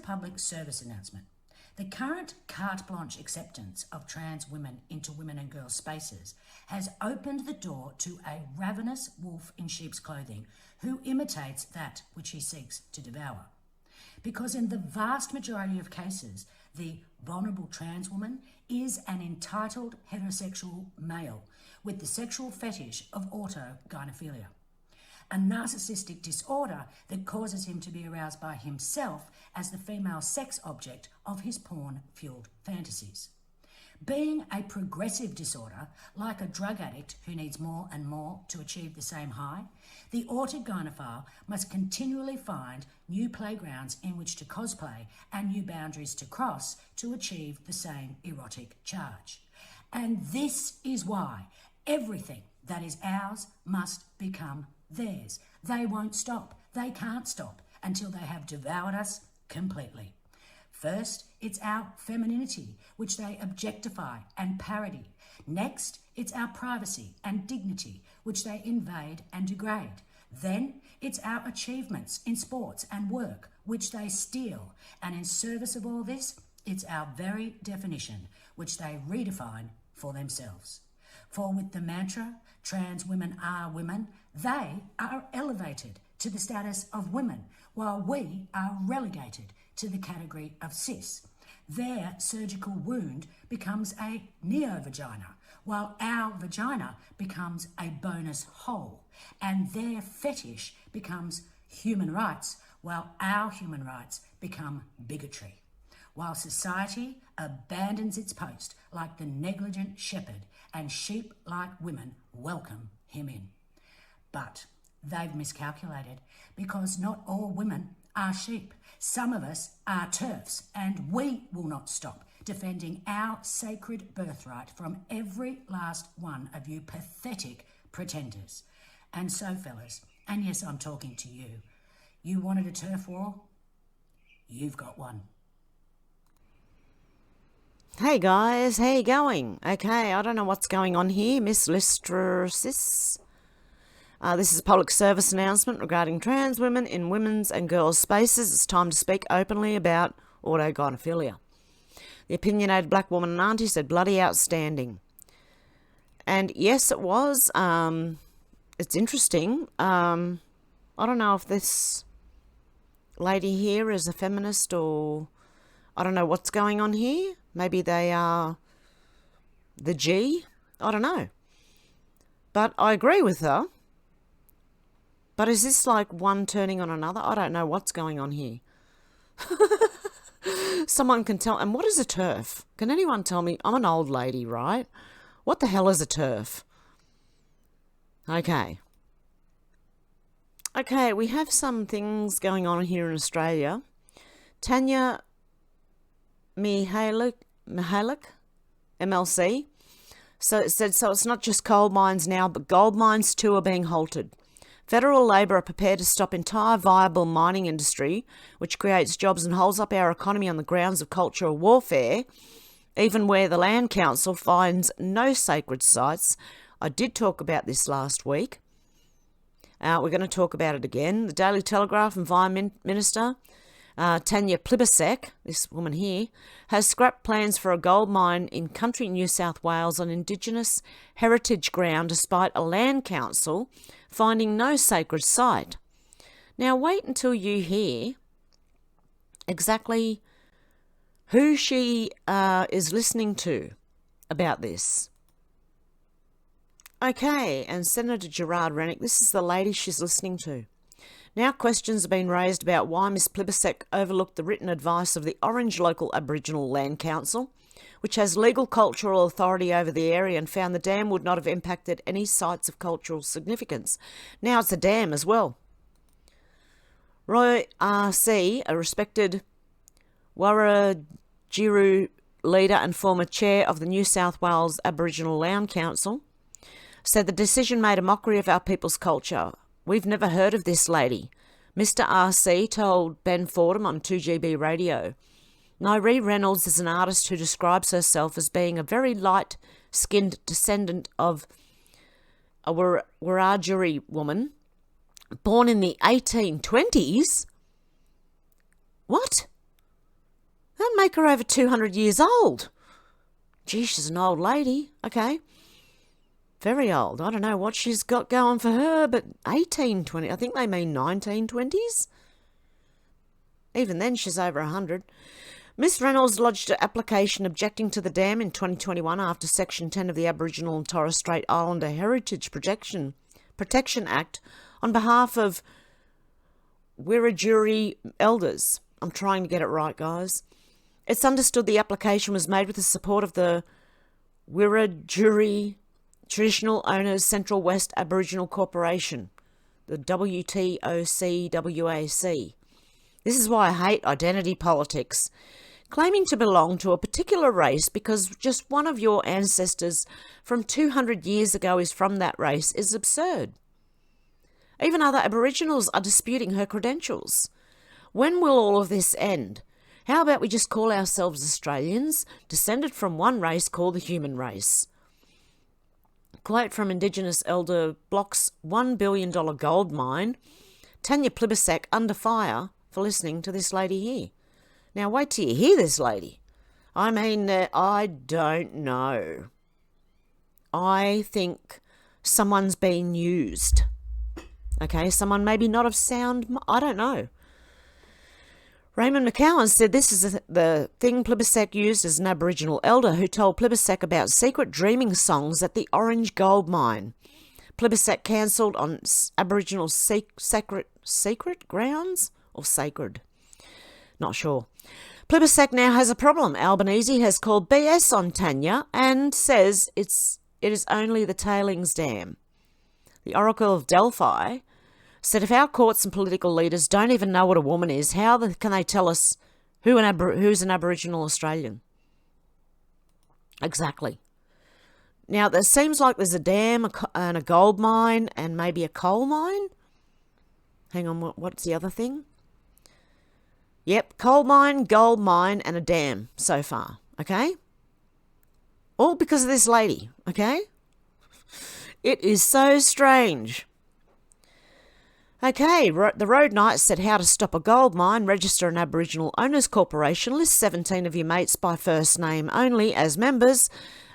public service announcement. The current carte blanche acceptance of trans women into women and girls spaces has opened the door to a ravenous wolf in sheep's clothing who imitates that which he seeks to devour. Because in the vast majority of cases, the vulnerable trans woman is an entitled heterosexual male with the sexual fetish of autogynephilia, a narcissistic disorder that causes him to be aroused by himself as the female sex object of his porn-fueled fantasies. Being a progressive disorder, like a drug addict who needs more and more to achieve the same high, the autogynephile must continually find new playgrounds in which to cosplay and new boundaries to cross to achieve the same erotic charge. And this is why everything that is ours must become theirs. They won't stop. They can't stop until they have devoured us completely. First, it's our femininity, which they objectify and parody. Next, it's our privacy and dignity, which they invade and degrade. Then, it's our achievements in sports and work, which they steal. And in service of all this, it's our very definition, which they redefine for themselves. For with the mantra, trans women are women, they are elevated to the status of women, while we are relegated to the category of cis. Their surgical wound becomes a neo-vagina, while our vagina becomes a bonus hole, and their fetish becomes human rights, while our human rights become bigotry. While society abandons its post like the negligent shepherd, and sheep like women welcome him in. But they've miscalculated, because not all women are sheep. Some of us are TERFs, and we will not stop defending our sacred birthright from every last one of you pathetic pretenders. And so, fellas, and yes, I'm talking to you, you wanted a TERF war? You've got one. Hey guys, how you going? Okay, I don't know what's going on here, Miss Listresis. This is a public service announcement regarding trans women in women's and girls' spaces. It's time to speak openly about autogynephilia. The opinionated black woman and auntie said bloody outstanding. And yes, it was. It's interesting. I don't know if this lady here is a feminist or I don't know what's going on here. Maybe they are the G. I don't know. But I agree with her. But is this like one turning on another? I don't know what's going on here. Someone can tell. And what is a TERF? Can anyone tell me? I'm an old lady, right? What the hell is a TERF? Okay. Okay, we have some things going on here in Australia. Tanya Mihalik, MLC. So it said, so it's not just coal mines now, but gold mines too are being halted. Federal Labor are prepared to stop entire viable mining industry, which creates jobs and holds up our economy on the grounds of cultural warfare, even where the Land Council finds no sacred sites. I did talk about this last week. We're going to talk about it again. The Daily Telegraph Environment Minister, Tanya Plibersek, this woman here, has scrapped plans for a gold mine in country New South Wales on Indigenous heritage ground despite a Land Council finding no sacred site. Now wait until you hear exactly who she is listening to about this. Okay, and Senator Gerard Rennick, this is the lady she's listening to. Now questions have been raised about why Ms Plibersek overlooked the written advice of the Orange Local Aboriginal Land Council, which has legal cultural authority over the area, and found the dam would not have impacted any sites of cultural significance. Now it's a dam as well. Roy R.C., a respected Warrajiru leader and former chair of the New South Wales Aboriginal Land Council, said the decision made a mockery of our people's culture. We've never heard of this lady, Mr. R.C. told Ben Fordham on 2GB radio. Nairi Reynolds is an artist who describes herself as being a very light-skinned descendant of a Wiradjuri woman, born in the 1820s. What? make her over 200 years old. Gee, she's an old lady. Okay. Very old. I don't know what she's got going for her, but 1820. I think they mean 1920s. Even then, she's over 100. Miss Reynolds lodged an application objecting to the dam in 2021 after Section 10 of the Aboriginal and Torres Strait Islander Heritage Protection Act on behalf of Wiradjuri elders. I'm trying to get it right, guys. It's understood the application was made with the support of the Wiradjuri Traditional Owners Central West Aboriginal Corporation, the WTOCWAC. This is why I hate identity politics. Claiming to belong to a particular race because just one of your ancestors from 200 years ago is from that race is absurd. Even other Aboriginals are disputing her credentials. When will all of this end? How about we just call ourselves Australians, descended from one race called the human race? Quote from Indigenous Elder Block's $1 billion gold mine, Tanya Plibersek under fire for listening to this lady here. Now wait till you hear this lady. I mean, I don't know. I think someone's been used. Okay, someone maybe not of sound, I don't know. Raymond McCowan said this is the thing Plibersek used as an Aboriginal elder who told Plibersek about secret dreaming songs at the Orange Gold Mine. Plibersek cancelled on Aboriginal sacred grounds or sacred? Not sure. Plibersek now has a problem. Albanese has called BS on Tanya and says it is only the tailings dam. The Oracle of Delphi said if our courts and political leaders don't even know what a woman is, how can they tell us who's an Aboriginal Australian? Exactly. Now, there seems like there's a dam and a gold mine and maybe a coal mine. Hang on, what's the other thing? Yep, coal mine, gold mine, and a dam so far, okay? All because of this lady, okay? It is so strange. Okay, the Road Knight said how to stop a gold mine, register an Aboriginal Owners Corporation, list 17 of your mates by first name only as members,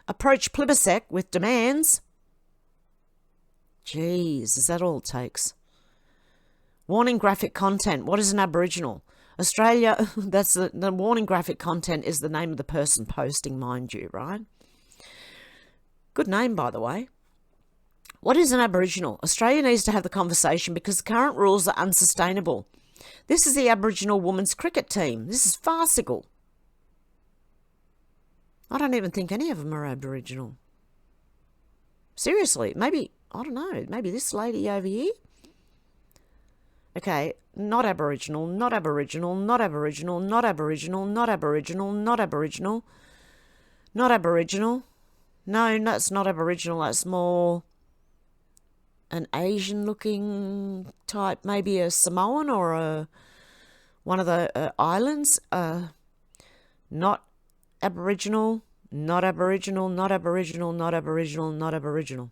approach Plibersek with demands. Jeez, is that all it takes? Warning graphic content. What is an Aboriginal? Australia, that's the warning graphic content is the name of the person posting, mind you, right? Good name, by the way. What is an Aboriginal? Australia needs to have the conversation because the current rules are unsustainable. This is the Aboriginal women's cricket team. This is farcical. I don't even think any of them are Aboriginal. Seriously, maybe, I don't know, maybe this lady over here? Okay, not Aboriginal, not Aboriginal, not Aboriginal, not Aboriginal, not Aboriginal, not Aboriginal, not Aboriginal. No, that's not Aboriginal, that's more an Asian-looking type, maybe a Samoan or one of the islands. Not Aboriginal, not Aboriginal, not Aboriginal, not Aboriginal, not Aboriginal.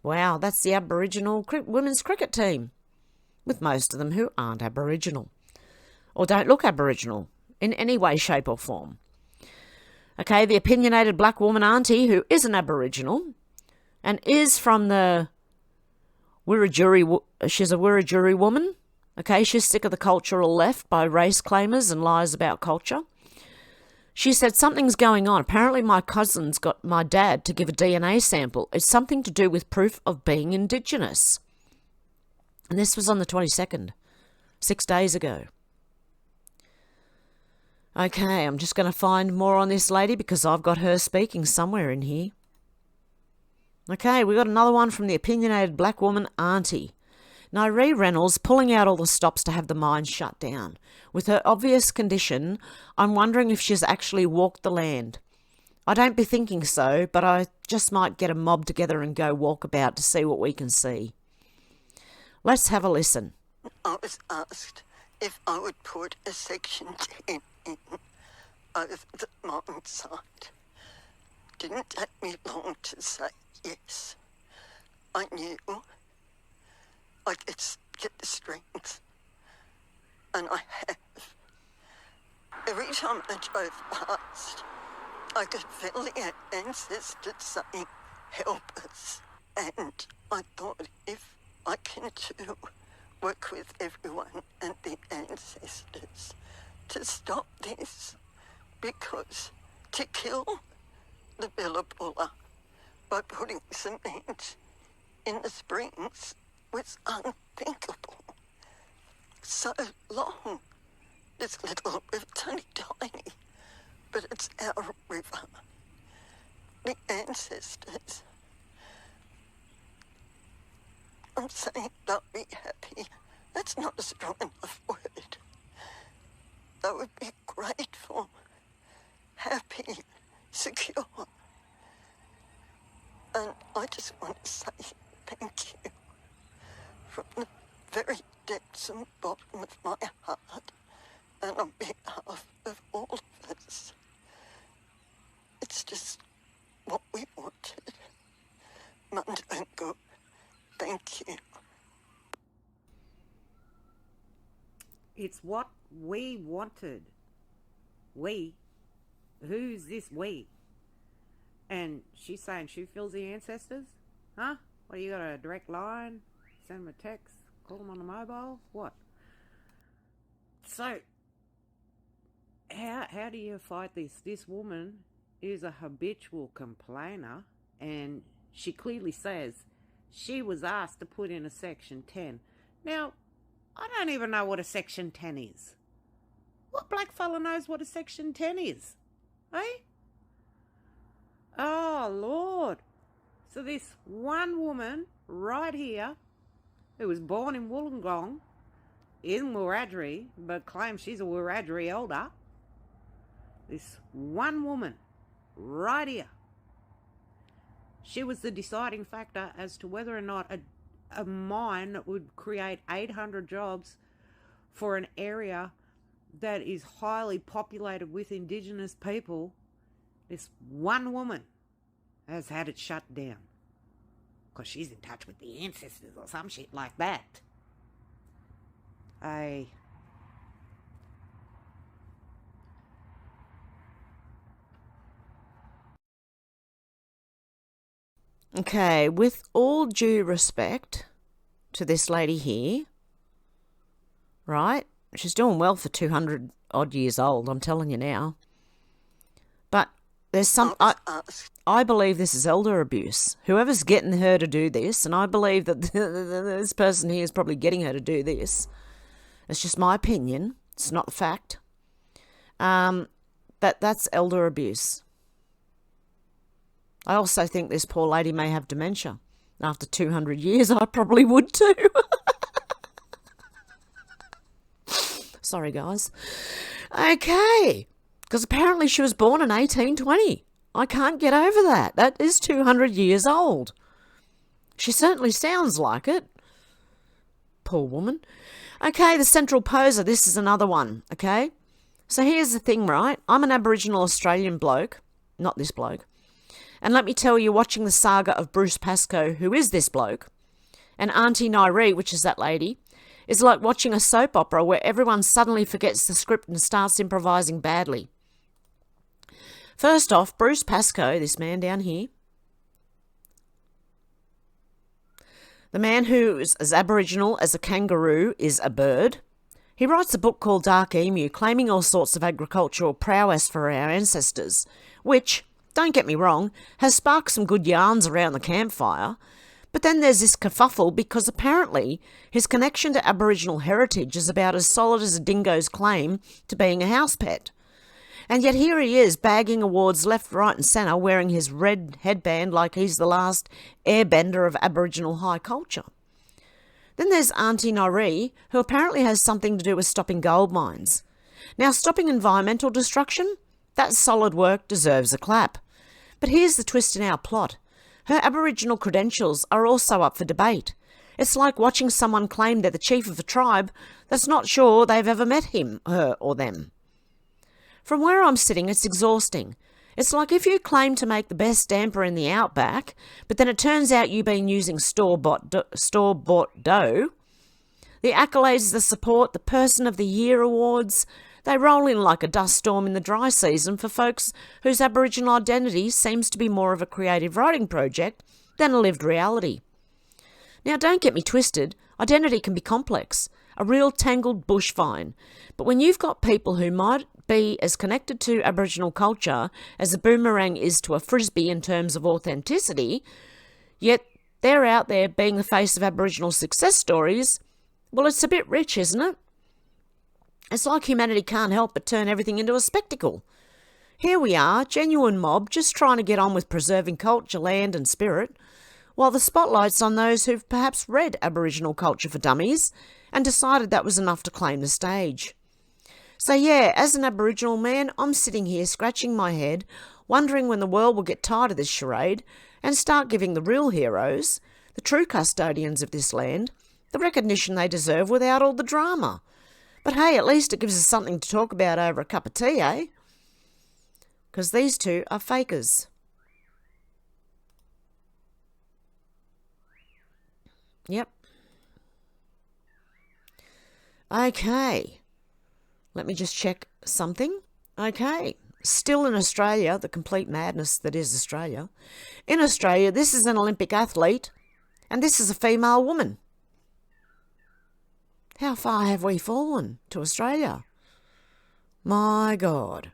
Wow, that's the Aboriginal women's cricket team, with most of them who aren't Aboriginal or don't look Aboriginal in any way, shape or form. Okay, the opinionated black woman auntie who is an Aboriginal and is from the Wiradjuri, she's a Wiradjuri woman. Okay, she's sick of the cultural left by race claimers and lies about culture. She said something's going on. Apparently my cousin's got my dad to give a DNA sample. It's something to do with proof of being Indigenous. And this was on the 22nd, 6 days ago. Okay, I'm just going to find more on this lady because I've got her speaking somewhere in here. Okay, we got another one from the opinionated black woman auntie. Nairee Reynolds pulling out all the stops to have the mine shut down. With her obvious condition, I'm wondering if she's actually walked the land. I don't be thinking so, but I just might get a mob together and go walk about to see what we can see. Let's have a listen. I was asked if I would put a Section 10 in over the mine site. Didn't take me long to say yes. I knew I'd get the strength, and I have, time I drove past, I could feel the ancestors saying, help us. And I thought, if I can too work with everyone and the ancestors to stop this, because to kill the billabula by putting cement in the springs was unthinkable. So long, this little river, tiny, but it's our river. The ancestors, I'm saying they'll be happy. That's not a strong enough word. They would be grateful, happy, secure. And I just want to say thank you from the very depths and bottom of my heart, and on behalf of all of us. It's just what we wanted. Mandango, thank you. It's what we wanted. We? Who's this we? And she's saying she feels the ancestors? Huh? What, you got a direct line? Send them a text? Call them on the mobile? What? So, how do you fight this? This woman is a habitual complainer, and she clearly says she was asked to put in a Section 10. Now, I don't even know what a Section 10 is. What black fella knows what a Section 10 is? Eh? Oh, Lord. So this one woman right here, who was born in Wollongong, in Wiradjuri, but claims she's a Wiradjuri elder. This one woman right here, she was the deciding factor as to whether or not a mine would create 800 jobs for an area that is highly populated with Indigenous people. This one woman has had it shut down because she's in touch with the ancestors or some shit like that. Okay, with all due respect to this lady here, right? She's doing well for 200 odd years old, I'm telling you now. But there's some... I believe this is elder abuse. Whoever's getting her to do this, and I believe that this person here is probably getting her to do this. It's just my opinion. It's not the fact. That's elder abuse. I also think this poor lady may have dementia. After 200 years, I probably would too. Sorry, guys. Okay. Because apparently she was born in 1820. I can't get over that. That is 200 years old. She certainly sounds like it. Poor woman. Okay, the central poser. This is another one, okay? So here's the thing, right? I'm an Aboriginal Australian bloke. Not this bloke. And let me tell you, watching the saga of Bruce Pascoe, who is this bloke, and Auntie Nairi, which is that lady, is like watching a soap opera where everyone suddenly forgets the script and starts improvising badly. First off, Bruce Pascoe, this man down here, the man who is as Aboriginal as a kangaroo is a bird, he writes a book called Dark Emu, claiming all sorts of agricultural prowess for our ancestors, which, don't get me wrong, has sparked some good yarns around the campfire. But then there's this kerfuffle because apparently his connection to Aboriginal heritage is about as solid as a dingo's claim to being a house pet. And yet here he is bagging awards left, right and centre, wearing his red headband like he's the last airbender of Aboriginal high culture. Then there's Auntie Nairi, who apparently has something to do with stopping gold mines. Now, stopping environmental destruction? That solid work deserves a clap. But here's the twist in our plot. Her Aboriginal credentials are also up for debate. It's like watching someone claim they're the chief of a tribe that's not sure they've ever met him, her, or them. From where I'm sitting, it's exhausting. It's like if you claim to make the best damper in the outback, but then it turns out you've been using store-bought dough. The accolades, the support, the Person of the Year awards, They roll in like a dust storm in the dry season for folks whose Aboriginal identity seems to be more of a creative writing project than a lived reality. Now, don't get me twisted, identity can be complex, a real tangled bush vine. But when you've got people who might be as connected to Aboriginal culture as a boomerang is to a frisbee in terms of authenticity, yet they're out there being the face of Aboriginal success stories, well, it's a bit rich, isn't it? It's like humanity can't help but turn everything into a spectacle. Here we are, genuine mob, just trying to get on with preserving culture, land and spirit, while the spotlight's on those who've perhaps read Aboriginal Culture for Dummies and decided that was enough to claim the stage. So yeah, as an Aboriginal man, I'm sitting here scratching my head, wondering when the world will get tired of this charade and start giving the real heroes, the true custodians of this land, the recognition they deserve without all the drama. But hey, at least it gives us something to talk about over a cup of tea, eh? Because these two are fakers. Yep. Okay. Let me just check something. Okay. Still in Australia, the complete madness that is Australia. In Australia, this is an Olympic athlete, and this is a female woman. How far have we fallen to Australia? My God.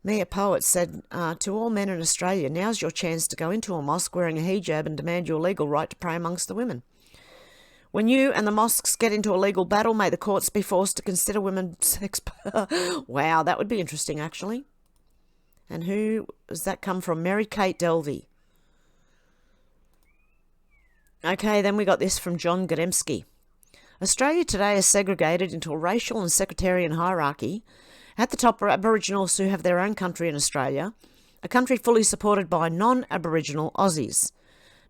Mia Poet said, to all men in Australia, now's your chance to go into a mosque wearing a hijab and demand your legal right to pray amongst the women. When you and the mosques get into a legal battle, may the courts be forced to consider women sex... Wow, that would be interesting, actually. And who does that come from? Mary Kate Delvey. Okay, then we got this from John Godemsky. Australia today is segregated into a racial and sectarian hierarchy. At the top are Aboriginals who have their own country in Australia, a country fully supported by non-Aboriginal Aussies.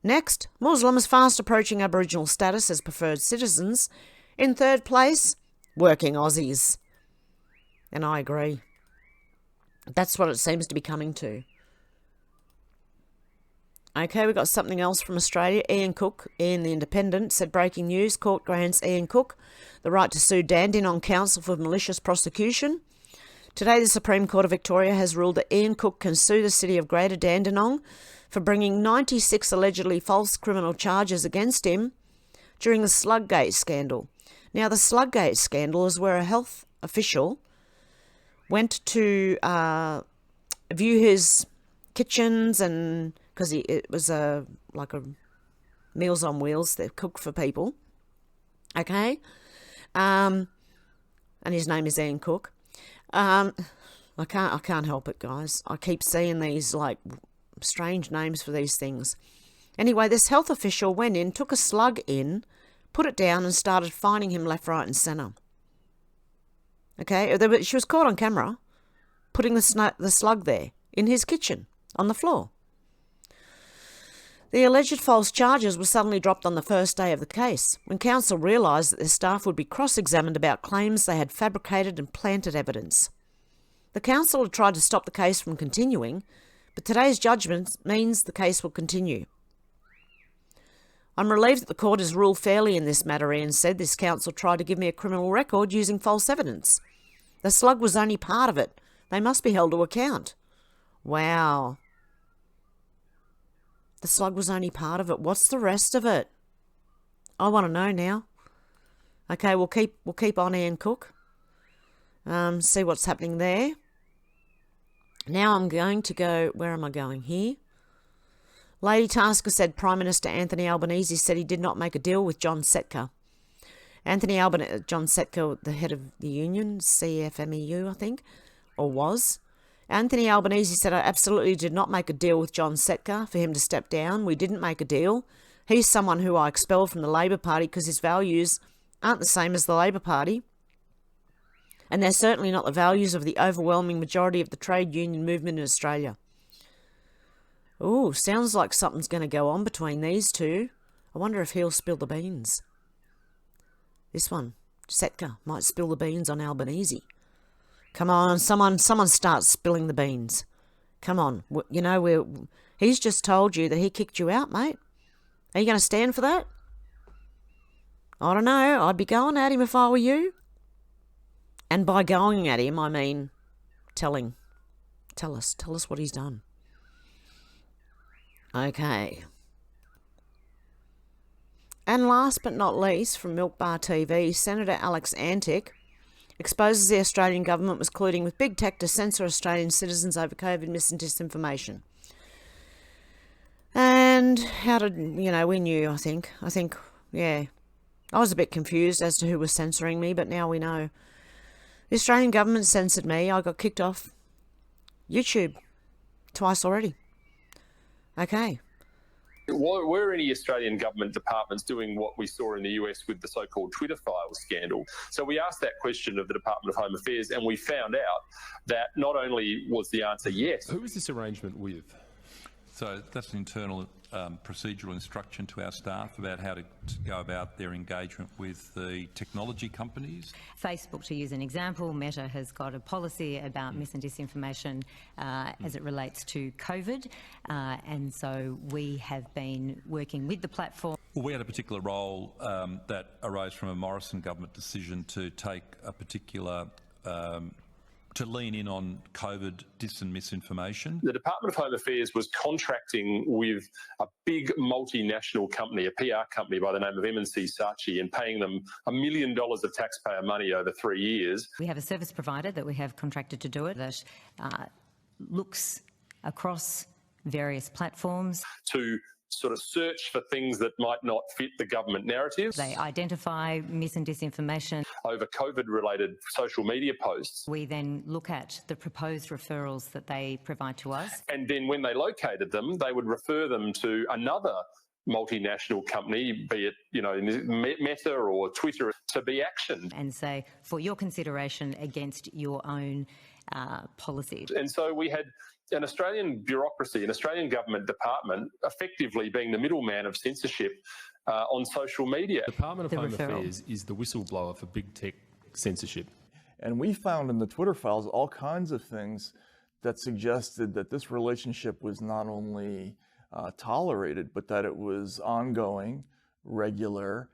Next, Muslims fast approaching Aboriginal status as preferred citizens. In third place, working Aussies. And I agree. That's what it seems to be coming to. Okay, we've got something else from Australia. Ian Cook, Ian the Independent, said breaking news, court grants Ian Cook the right to sue Dandenong Council for malicious prosecution. Today, the Supreme Court of Victoria has ruled that Ian Cook can sue the city of Greater Dandenong for bringing 96 allegedly false criminal charges against him during the Sluggate scandal. Now, the Sluggate scandal is where a health official went to view his kitchens, and because it was like a Meals on Wheels that cooked for people. Okay, and his name is Ian Cook. I can't help it, guys. I keep seeing these like strange names for these things. Anyway, this health official went in, took a slug in, put it down, and started fining him left, right, and centre. Okay, she was caught on camera putting the slug there in his kitchen on the floor. The alleged false charges were suddenly dropped on the first day of the case, when counsel realised that their staff would be cross-examined about claims they had fabricated and planted evidence. The counsel had tried to stop the case from continuing, but today's judgment means the case will continue. I'm relieved that the court has ruled fairly in this matter, Ian said. This counsel tried to give me a criminal record using false evidence. The slug was only part of it. They must be held to account. Wow. The slug was only part of it. What's the rest of it? I want to know now. Okay, we'll keep on Ian Cook. See what's happening there. Now I'm going to go... Where am I going? Here. Lady Tasker said Prime Minister Anthony Albanese said he did not make a deal with John Setka. John Setka, the head of the union, CFMEU, I think, or was. Anthony Albanese said, I absolutely did not make a deal with John Setka for him to step down. We didn't make a deal. He's someone who I expelled from the Labor Party because his values aren't the same as the Labor Party. And they're certainly not the values of the overwhelming majority of the trade union movement in Australia. Ooh, sounds like something's going to go on between these two. I wonder if he'll spill the beans. This one, Setka, might spill the beans on Albanese. Come on, someone start spilling the beans. Come on, you know, he's just told you that he kicked you out, mate. Are you going to stand for that? I don't know. I'd be going at him if I were you. And by going at him, I mean tell us what he's done. Okay. And last but not least, from Milk Bar TV, Senator Alex Antic exposes the Australian government was colluding with big tech to censor Australian citizens over COVID mis and disinformation. And how did, we knew, I think, yeah. I was a bit confused as to who was censoring me, but now we know. The Australian government censored me. I got kicked off YouTube twice already. Okay. Were any Australian government departments doing what we saw in the US with the so-called Twitter files scandal? So we asked that question of the Department of Home Affairs, and we found out that not only was the answer yes. Who is this arrangement with? So that's an internal procedural instruction to our staff about how to go about their engagement with the technology companies. Facebook, to use an example, Meta has got a policy about mis and disinformation as it relates to COVID, and so we have been working with the platform. Well, we had a particular role that arose from a Morrison government decision to take a particular to lean in on COVID dis and misinformation. The Department of Home Affairs was contracting with a big multinational company, a PR company by the name of M&C Saatchi, and paying them $1 million of taxpayer money over 3 years. We have a service provider that we have contracted to do it that looks across various platforms to sort of search for things that might not fit the government narrative. They identify mis and disinformation over COVID-related social media posts. We then look at the proposed referrals that they provide to us. And then when they located them, they would refer them to another multinational company, be it, Meta or Twitter, to be actioned. And say, for your consideration against your own policy. And so we had an Australian bureaucracy, an Australian government department, effectively being the middleman of censorship on social media. The Department of Home Affairs is the whistleblower for big tech censorship. And we found in the Twitter files all kinds of things that suggested that this relationship was not only tolerated, but that it was ongoing, regular,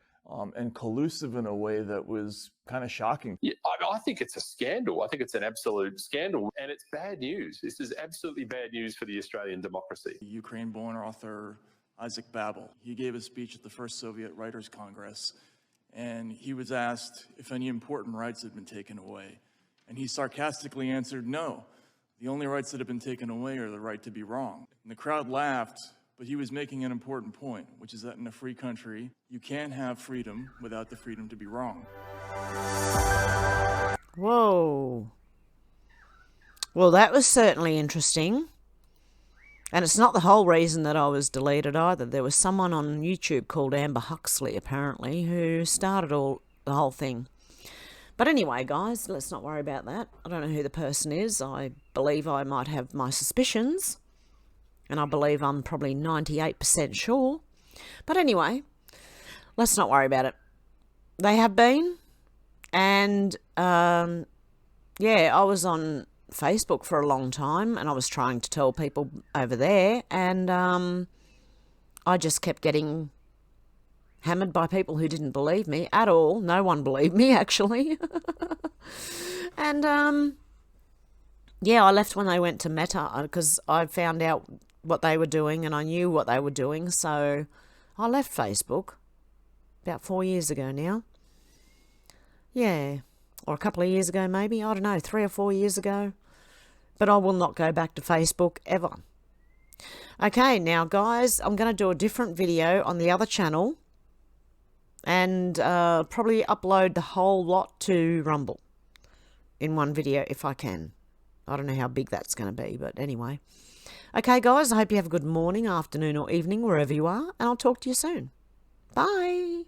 and collusive in a way that was kind of shocking. Yeah, I think it's a scandal. I think it's an absolute scandal, and it's bad news. This is absolutely bad news for the Australian democracy. Ukraine-born author Isaac Babel, he gave a speech at the first Soviet Writers' Congress, and he was asked if any important rights had been taken away. And he sarcastically answered, no, the only rights that have been taken away are the right to be wrong. And the crowd laughed, but he was making an important point, which is that in a free country, you can't have freedom without the freedom to be wrong. Whoa. Well, that was certainly interesting. And it's not the whole reason that I was deleted either. There was someone on YouTube called Amber Huxley, apparently, who started the whole thing. But anyway, guys, let's not worry about that. I don't know who the person is. I believe I might have my suspicions. And I believe I'm probably 98% sure. But anyway, let's not worry about it. They have been. And, yeah, I was on Facebook for a long time, and I was trying to tell people over there. And I just kept getting hammered by people who didn't believe me at all. No one believed me, actually. And, yeah, I left when they went to Meta because I found out what they were doing and I knew what they were doing. So I left Facebook about 4 years ago now. Yeah, or a couple of years ago maybe. I don't know, 3 or 4 years ago. But I will not go back to Facebook ever. Okay, now guys, I'm going to do a different video on the other channel and probably upload the whole lot to Rumble in one video if I can. I don't know how big that's going to be, but anyway. Okay, guys, I hope you have a good morning, afternoon, or evening, wherever you are, and I'll talk to you soon. Bye.